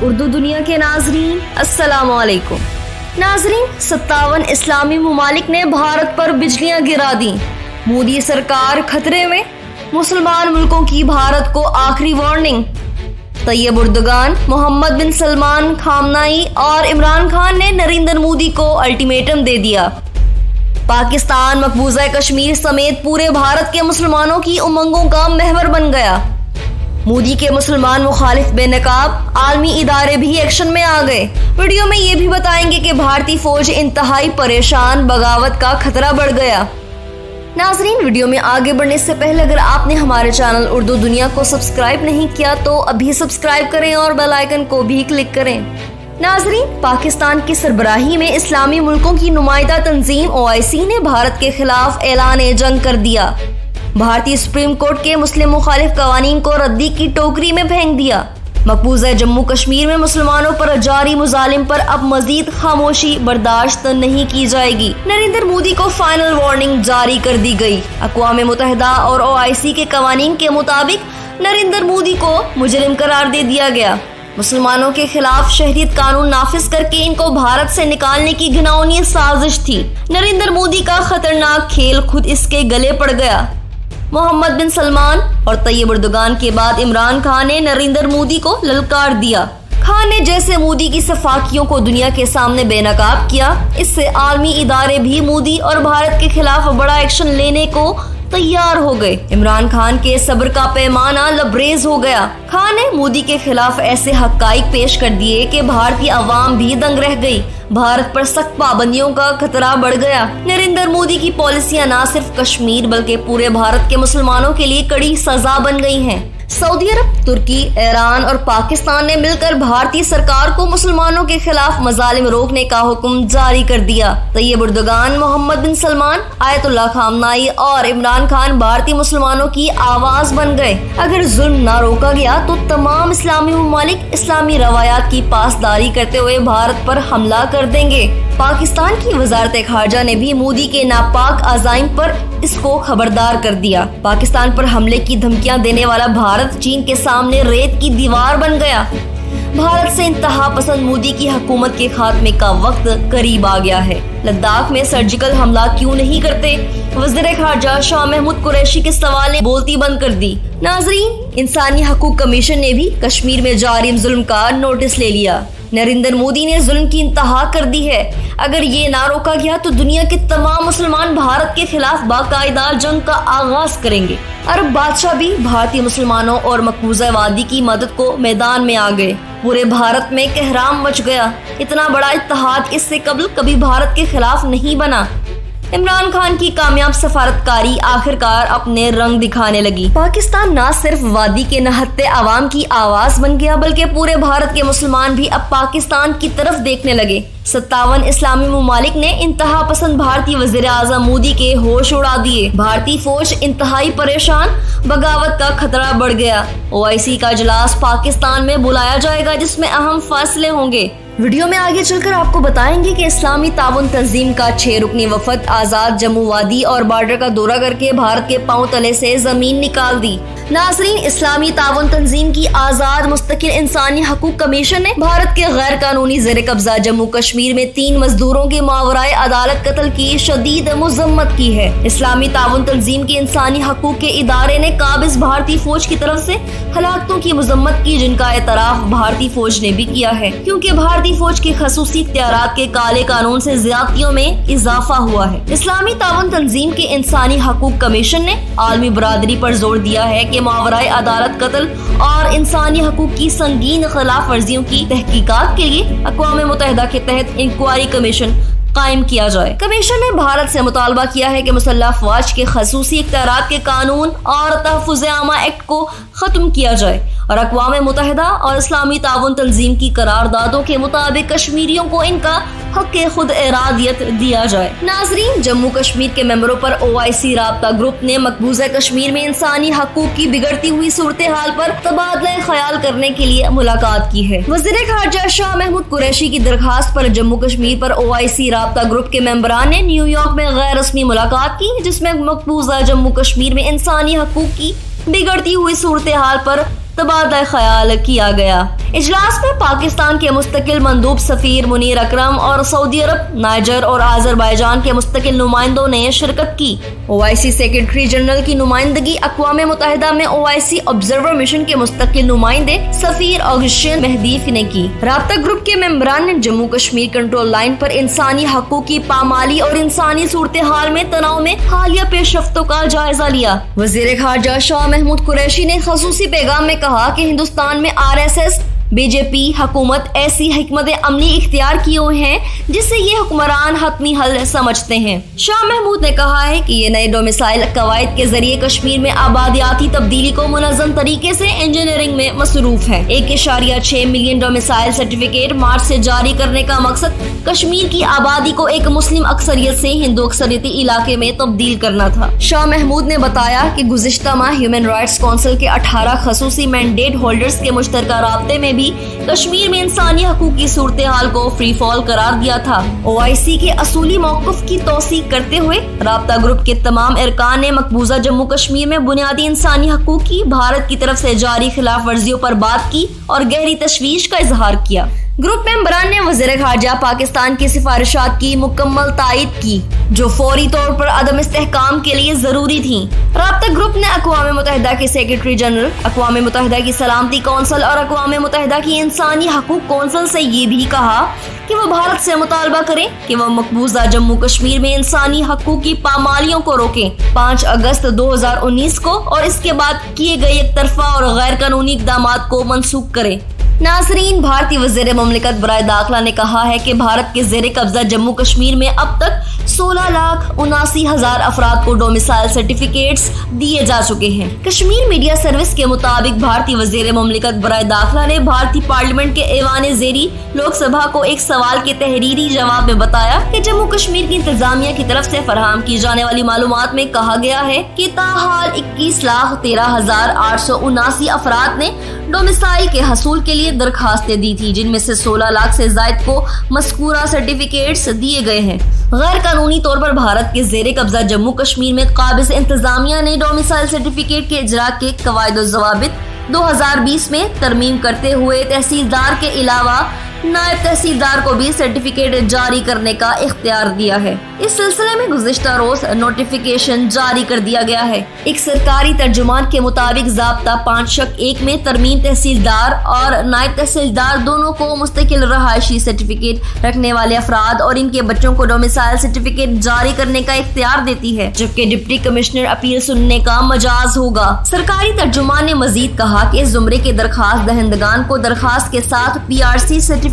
اردو دنیا کے ناظرین السلام علیکم۔ ناظرین، 57 اسلامی ممالک نے بھارت پر بجلیاں گرا دیں، مودی سرکار خطرے میں، مسلمان ملکوں کی بھارت کو آخری وارننگ۔ طیب اردگان، محمد بن سلمان، خامنائی اور عمران خان نے نریندر مودی کو الٹیمیٹم دے دیا۔ پاکستان مقبوضہ کشمیر سمیت پورے بھارت کے مسلمانوں کی امنگوں کا محور بن گیا۔ مودی کے مسلمان مخالف بے نقاب عالمی ادارے بھی ایکشن میں آ گئے۔ ویڈیو میں یہ بھی بتائیں گے کہ بھارتی فوج انتہائی پریشان، بغاوت کا خطرہ بڑھ گیا۔ ناظرین، ویڈیو میں آگے بڑھنے سے پہلے اگر آپ نے ہمارے چینل اردو دنیا کو سبسکرائب نہیں کیا تو ابھی سبسکرائب کریں اور بیل آئیکن کو بھی کلک کریں۔ ناظرین، پاکستان کی سربراہی میں اسلامی ملکوں کی نمائندہ تنظیم OIC نے بھارت کے خلاف اعلان جنگ کر دیا۔ بھارتی سپریم کورٹ کے مسلم مخالف قوانین کو ردی کی ٹوکری میں پھینک دیا۔ مقبوضہ جموں کشمیر میں مسلمانوں پر جاری مظالم پر اب مزید خاموشی برداشت نہیں کی جائے گی۔ نریندر مودی کو فائنل وارننگ جاری کر دی گئی۔ اقوام متحدہ اور OIC کے قوانین کے مطابق نریندر مودی کو مجرم قرار دے دیا گیا۔ مسلمانوں کے خلاف شہریت قانون نافذ کر کے ان کو بھارت سے نکالنے کی گھناؤنی سازش تھی۔ نریندر مودی کا خطرناک کھیل خود اس کے گلے پڑ گیا۔ محمد بن سلمان اور طیب اردگان کے بعد عمران خان نے نریندر مودی کو للکار دیا۔ خان نے جیسے مودی کی سفاکیوں کو دنیا کے سامنے بے نقاب کیا، اس سے عالمی ادارے بھی مودی اور بھارت کے خلاف بڑا ایکشن لینے کو تیار ہو گئے۔ عمران خان کے صبر کا پیمانہ لبریز ہو گیا۔ خان نے مودی کے خلاف ایسے حقائق پیش کر دیے کہ بھارتی عوام بھی دنگ رہ گئی۔ بھارت پر سخت پابندیوں کا خطرہ بڑھ گیا۔ نریندر مودی کی پالیسیاں نہ صرف کشمیر بلکہ پورے بھارت کے مسلمانوں کے لیے کڑی سزا بن گئی ہیں۔ سعودی عرب، ترکی، ایران اور پاکستان نے مل کر بھارتی سرکار کو مسلمانوں کے خلاف مظالم روکنے کا حکم جاری کر دیا۔ طیب اردگان، محمد بن سلمان، آیت اللہ خامنائی اور عمران خان بھارتی مسلمانوں کی آواز بن گئے۔ اگر ظلم نہ روکا گیا تو تمام اسلامی ممالک اسلامی روایات کی پاسداری کرتے ہوئے بھارت پر حملہ کر دیں گے۔ پاکستان کی وزارت خارجہ نے بھی مودی کے ناپاک عزائم پر اس کو خبردار کر دیا۔ پاکستان پر حملے کی دھمکیاں دینے والا بھارت چین کے سامنے ریت کی دیوار بن گیا۔ بھارت سے انتہا پسند مودی کی حکومت کے خاتمے کا وقت قریب آ گیا ہے۔ لداخ میں سرجیکل حملہ کیوں نہیں کرتے؟ وزیر خارجہ شاہ محمود قریشی کے سوال نے بولتی بند کر دی۔ ناظرین، انسانی حقوق کمیشن نے بھی کشمیر میں جاری ظلم کا نوٹس لے لیا۔ نریندر مودی نے ظلم کی انتہا کر دی ہے۔ اگر یہ نہ روکا گیا تو دنیا کے تمام مسلمان بھارت کے خلاف باقاعدہ جنگ کا آغاز کریں گے۔ عرب بادشاہ بھی بھارتی مسلمانوں اور مقبوضہ وادی کی مدد کو میدان میں آ گئے۔ پورے بھارت میں کہرام مچ گیا۔ اتنا بڑا اتحاد اس سے قبل کبھی بھارت کے خلاف نہیں بنا۔ عمران خان کی کامیاب سفارتکاری آخرکار اپنے رنگ دکھانے لگی۔ پاکستان نہ صرف وادی کے نہتے عوام کی آواز بن گیا بلکہ پورے بھارت کے مسلمان بھی اب پاکستان کی طرف دیکھنے لگے۔ 57 اسلامی ممالک نے انتہا پسند بھارتی وزیر اعظم مودی کے ہوش اڑا دیے۔ بھارتی فوج انتہائی پریشان، بغاوت کا خطرہ بڑھ گیا۔ OIC کا اجلاس پاکستان میں بلایا جائے گا جس میں اہم فیصلے ہوں گے۔ ویڈیو میں آگے چل کر آپ کو بتائیں گے کہ اسلامی تعاون تنظیم کا 6 رکنی وفد آزاد جموں وادی اور بارڈر کا دورہ کر کے بھارت کے پاؤں تلے سے زمین نکال دی۔ ناظرین، اسلامی تعاون تنظیم کی آزاد مستقل انسانی حقوق کمیشن نے بھارت کے غیر قانونی زیر قبضہ جموں کشمیر میں 3 مزدوروں کے ماورائے عدالت قتل کی شدید مذمت کی ہے۔ اسلامی تعاون تنظیم کے انسانی حقوق کے ادارے نے قابض بھارتی فوج کی طرف سے ہلاکتوں کی مذمت کی جن کا اعتراف بھارتی فوج نے بھی کیا ہے، کیونکہ بھارتی فوج کی خصوصی اختیارات کے کالے قانون سے زیادتیوں میں اضافہ ہوا ہے۔ اسلامی تعاون تنظیم کے انسانی حقوق کمیشن نے عالمی برادری پر زور دیا ہے کہ ماورائے عدالت قتل اور انسانی حقوق کی سنگین خلاف ورزیوں کی تحقیقات کے لیے اقوام متحدہ کے تحت انکوائری کمیشن قائم کیا جائے۔ کمیشن نے بھارت سے مطالبہ کیا ہے کہ مسلح افواج کے خصوصی اختیارات کے قانون اور تحفظ عامہ ایکٹ کو ختم کیا جائے اور اقوام متحدہ اور اسلامی تعاون تنظیم کی قراردادوں کے مطابق کشمیریوں کو ان کا حق خود ارادیت دیا جائے۔ ناظرین، جموں کشمیر کے ممبروں پر OIC رابطہ گروپ نے مقبوضہ کشمیر میں انسانی حقوق کی بگڑتی ہوئی صورتحال پر تبادلہ خیال کرنے کے لیے ملاقات کی ہے۔ وزیر خارجہ شاہ محمود قریشی کی درخواست پر جموں کشمیر پر OIC رابطہ گروپ کے ممبران نے نیو یارک میں غیر رسمی ملاقات کی جس میں مقبوضہ جموں کشمیر میں انسانی حقوق کی بگڑتی ہوئی صورتحال پر تبادلہ خیال کیا گیا۔ इजलास में पाकिस्तान के मुस्तकिल मंदूब सफीर मुनीर अकरम और सऊदी अरब, नाइजर और आज़रबाईजान के मुस्तकिल नुमाइंदों ने शिरकत की। OIC सेक्रेटरी जनरल की नुमाइंदगी अक़वाम मुत्तहिदा में OIC ऑब्जर्वर मिशन के मुस्तकिल नुमाइंदे सफीर ऑगस्टिन मेहदीफ ने की। राब्ता ग्रुप के मेंबरान ने जम्मू कश्मीर कंट्रोल लाइन पर इंसानी हकूक़ की पामाली और इंसानी सूरत हाल में तनाव में हालिया पेशरफ्तों का जायजा लिया। वज़ीर ख़ारजा शाह महमूद कुरैशी ने ख़ुसूसी पैगाम में कहा कि हिंदुस्तान में RSS BJP हुकूमत ऐसी हिकमत अमली इख्तियार किए हुए हैं जिससे ये हुक्मरान हतमी हल समझते हैं। शाह महमूद ने कहा है कि ये नए डोमिसाइल कवायद के जरिए कश्मीर में आबादियाती तब्दीली को मुनज़्ज़म तरीके से इंजीनियरिंग में मसरूफ है। 1.6 मिलियन डोमिसाइल सर्टिफिकेट मार्च से जारी करने का मकसद कश्मीर की आबादी को एक मुस्लिम अक्सरियत से हिंदू अक्सरियती इलाके में तब्दील करना था। शाह महमूद ने बताया कि गुज़िश्ता माह ह्यूमन राइट्स काउंसिल के 18 खसूसी मैंडेट होल्डर्स के मुश्तरका राब्ते में भी कश्मीर में इंसानी हकूक़ की सूरत हाल को फ्री फॉल करार दिया था। OIC के असूली मौक़िफ़ की तौसीक़ करते हुए राब्ता ग्रुप के तमाम अरकान ने मकबूजा जम्मू कश्मीर में बुनियादी इंसानी हकूक़ की भारत की तरफ से जारी खिलाफ वर्जियों पर बात की और गहरी तशवीश का इजहार किया। ग्रुप मेंबरान ने वज़ीर ख़ारजा पाकिस्तान की सिफारिशात की मुकम्मल तायद की जो फौरी तौर पर अदम इस्तेहकाम के लिए जरूरी थी। राब्ता ग्रुप ने अक़वाम मुत्तहिदा के सेक्रेटरी जनरल, अक़वाम मुत्तहिदा की सलामती कौंसिल और अक़वाम मुत्तहिदा की इंसानी हकूक़ कौंसिल से ये भी कहा कि वो भारत से मुतालबा करें कि वह मकबूजा जम्मू कश्मीर में इंसानी हकूक़ की पामालियों को रोकें। 5 अगस्त 2019 को और इसके बाद किए गए एक तरफा और गैर कानूनी इक़दामात को मनसूख करें। नाज़रीन, भारतीय वज़ीर मुमलिकत बराए दाखिला ने कहा है कि भारत के ज़ेरे कब्जा जम्मू कश्मीर में अब तक 16,79,000 अफराद को डोमिसाइल सर्टिफिकेट्स दिए जा चुके हैं। कश्मीर मीडिया सर्विस के मुताबिक भारतीय वज़ीर मुमलिकत बराए दाखिला ने भारतीय पार्लियामेंट के ऐवान ज़ेरी लोकसभा को एक सवाल के तहरीरी जवाब में बताया कि जम्मू कश्मीर की इंतजामिया की तरफ से फराहम की जाने वाली मालूमात में कहा गया है कि ताहाल 21,13,879 अफराद ने डोमिसाइल के हसूल के लिए दरखास्तें दी थी, जिनमें से 16 लाख से ज़ायद को मज़कूरा सर्टिफिकेट्स दिए गए हैं। गैर कानूनी तौर पर भारत के ज़ेरे कब्जा जम्मू कश्मीर में काबिज़ इंतजामिया ने डोमिसाइल सर्टिफिकेट के इजरा के कवायद व ज़वाबित 2020 में तरमीम करते हुए तहसीलदार के अलावा नायब तहसीलदार को भी सर्टिफिकेट जारी करने का इख्तियार दिया है। इस सिलसिले में गुज़िश्ता रोज नोटिफिकेशन जारी कर दिया गया है। एक सरकारी तर्जुमान के मुताबिक ज़ाब्ता 5-1 में तरमीम तहसीलदार और नायब तहसीलदार दोनों को मुस्तकिल रहायशी सर्टिफिकेट रखने वाले अफराद और इनके बच्चों को डोमिसाइल सर्टिफिकेट जारी करने का इख्तियार देती है, जबकि डिप्टी कमिश्नर अपील सुनने का मजाज होगा। सरकारी तर्जुमान ने मजीद कहा कि इस जुमरे के दरखास्त दहंदगान को दरखास्त के साथ PRC सर्टिफिकेट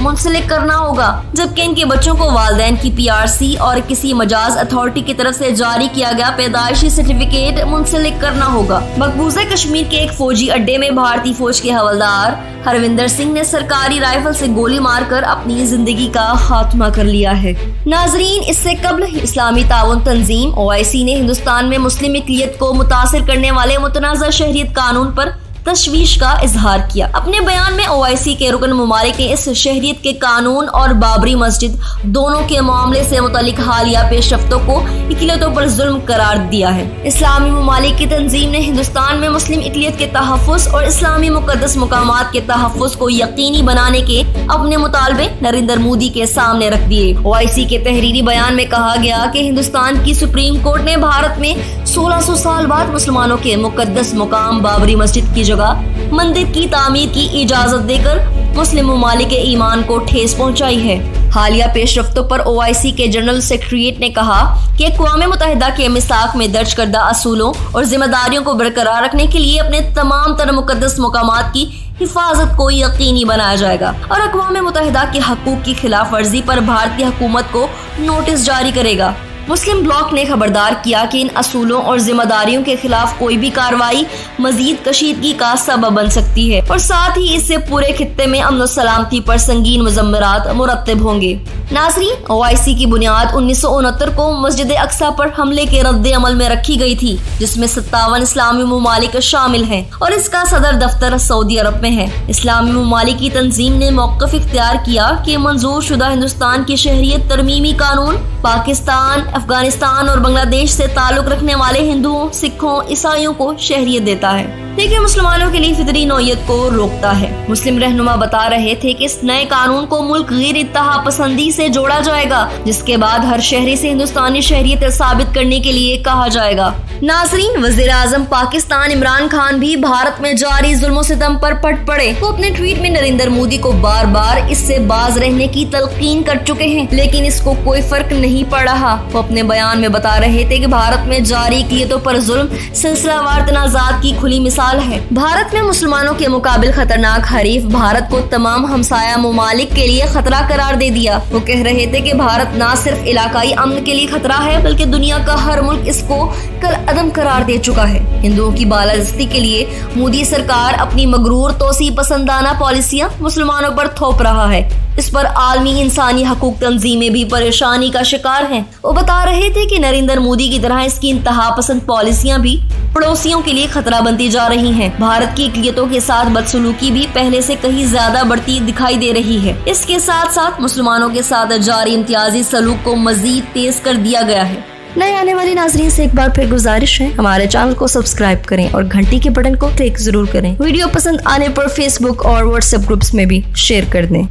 मुंसलिक करना होगा, जबकि इनके बच्चों को वालिदैन की PRC और किसी मजाज अथॉरिटी की तरफ से जारी किया गया पैदाइशी सर्टिफिकेट मुंसलिक करना होगा। मकबूजा कश्मीर के एक फौजी अड्डे में भारतीय फौज के हवलदार हरविंदर सिंह ने सरकारी राइफल से गोली मारकर अपनी जिंदगी का खात्मा कर लिया है। नाजरीन, इससे कबल इस्लामी ताउन तंजीम OIC ने हिंदुस्तान में मुस्लिम इकलियत को मुतासिर करने वाले मुतनाज़ा शहरियत कानून पर तशवीश का इजहार किया। अपने बयान में OIC के रुकन मुमालिक ने इस शहरियत के कानून और बाबरी मस्जिद दोनों के मामले से मुतालिक हालिया पेशरफ्तों को इकलियतों पर जुल्म करार दिया है। इस्लामी मुमालिक की तंजीम ने हिंदुस्तान में मुस्लिम इकलियत के तहफ़्फ़ुज़ और इस्लामी मुक़द्दस मकामात के तहफ़्फ़ुज़ को यकीनी बनाने के अपने मुतालबे नरेंद्र मोदी के सामने रख दिए। OIC के तहरीरी बयान में कहा गया कि हिंदुस्तान की सुप्रीम कोर्ट ने भारत में 1600 साल बाद मुसलमानों के मुक़द्दस मुकाम बाबरी मस्जिद की मंदिर की तामीर की इजाजत देकर मुस्लिम ममालिक के ईमान को ठेस पहुंचाई है। हालिया पेशरफ्तों पर OIC के जनरल सेक्रेटरीट ने कहा कि अक़वाम मुत्तहिदा के मिसाक में दर्ज करदा असूलों और जिम्मेदारियों को बरकरार रखने के लिए अपने तमाम तर मुक़द्दस मकामात की हिफाजत को यकीनी बनाया जाएगा और अक़वाम मुत्तहिदा के हकूक़ की खिलाफ वर्जी पर भारतीय हुकूमत को नोटिस जारी करेगा। मुस्लिम ब्लॉक ने खबरदार किया कि इन असूलों और जिम्मेदारियों के खिलाफ कोई भी कार्रवाई मजीद कशीदगी का सबब बन सकती है और साथ ही इससे पूरे खित्ते में अमन और सलामती पर संगीन मुज़म्मरात मुरत्तब होंगे। नाज़रीन, OIC की बुनियाद 1969 को मस्जिद अक्सा पर हमले के रद्द अमल में रखी गई थी, जिसमें 57 इस्लामी मुमालिक शामिल हैं और इसका सदर दफ्तर सऊदी अरब में है। इस्लामी मुमालिक की तंजीम ने मौक़िफ़ इख्तियार किया कि मंजूर शुदा हिंदुस्तान की शहरियत तरमीमी कानून पाकिस्तान, अफगानिस्तान और बांग्लादेश से ताल्लुक़ रखने वाले हिंदुओं, सिखों, ईसाइयों को शहरियत देता है। लेकिन मुसलमानों के लिए फितरी नौयत को रोकता है। मुस्लिम रहनुमा बता रहे थे कि इस नए कानून को मुल्क गैर इत्तेहाद पसंदी से जोड़ा जाएगा, जिसके बाद हर शहरी से हिंदुस्तानी शहरियत साबित करने के लिए कहा जाएगा। नाजरीन, वज़ीर आज़म पाकिस्तान इमरान खान भी भारत में जारी जुल्म सितम पर पट पड़े। वो अपने ट्वीट में नरेंद्र मोदी को बार बार इससे बाज रहने की तलकीन कर चुके हैं, लेकिन इसको कोई फर्क नहीं पड़ रहा। वो अपने बयान में बता रहे थे कि भारत में जारी इक़लियतों पर जुल्म सिलसिलावार तनाज़ात की खुली मिसाल है। भारत में मुसलमानों के मुकाबिल खतरनाक हरीफ भारत को तमाम हमसाया ममालिक के लिए खतरा करार दे दिया। वो कह रहे थे कि भारत न सिर्फ इलाकाई अमन के लिए खतरा है, बल्कि दुनिया का हर मुल्क इसको कल अदम करार दे चुका है। हिंदुओं की बालादस्ती के लिए मोदी सरकार अपनी मगरूर तोसी पसंदाना पॉलिसियां मुसलमानों पर थोप रहा है। इस पर आलमी इंसानी हकूक तंजीमें भी परेशानी का शिकार हैं। वो बता रहे थे कि नरेंद्र मोदी की तरह इसकी इंतहा पसंद पॉलिसियां भी पड़ोसियों के लिए खतरा बनती जा रही हैं। भारत की इक़लियतों के साथ बदसलूकी भी पहले से कहीं ज्यादा बढ़ती दिखाई दे रही है। इसके साथ साथ मुसलमानों के साथ जारी इम्तियाजी सलूक को मजीद तेज कर दिया गया है। नए आने वाले नाजरीन से एक बार फिर गुजारिश है, हमारे चैनल को सब्सक्राइब करें और घंटी के बटन को क्लिक जरूर करें। वीडियो पसंद आने पर फेसबुक और व्हाट्सएप ग्रुप्स में भी शेयर कर दें।